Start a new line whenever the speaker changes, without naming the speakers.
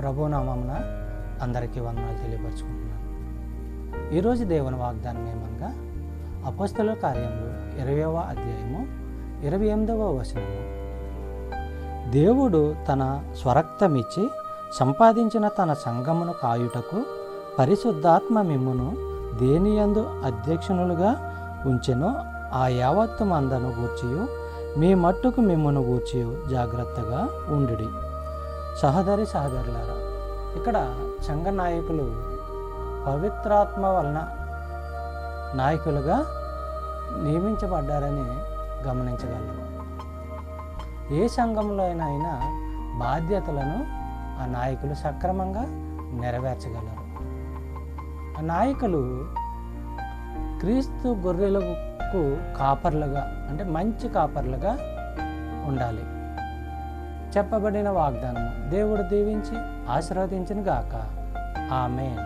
ప్రభునామమున అందరికీ వందనాలు తెలియపరచుకుంటున్నాను. ఈరోజు దేవుని వాగ్దానం ఏమనగా అపోస్తలుల కార్యములు 20వ అధ్యాయము 28వ వచనము. దేవుడు తన స్వరక్తమిచ్చి సంపాదించిన తన సంఘమును కాయుటకు పరిశుద్ధాత్మ మిమ్మును దేనియందు అధ్యక్షునులుగా ఉంచెనో ఆ యావత్తు మందను గూర్చియు మీ మట్టుకు మిమ్మును గూర్చియు జాగ్రత్తగా ఉండుడి. సహోదరులారా, ఇక్కడ సంఘ నాయకులు పవిత్రాత్మ వలన నాయకులుగా నియమించబడ్డారని గమనించగలరు. ఏ సంఘంలో అయినా బాధ్యతలను ఆ నాయకులు సక్రమంగా నెరవేర్చగలరు. ఆ నాయకులు క్రీస్తు గొర్రెలకు కాపర్లుగా, అంటే మంచి కాపర్లుగా ఉండాలి. చెప్పబడిన వాగ్దానము దేవుడు దీవించి ఆశీర్వదించును గాక. ఆమేన్.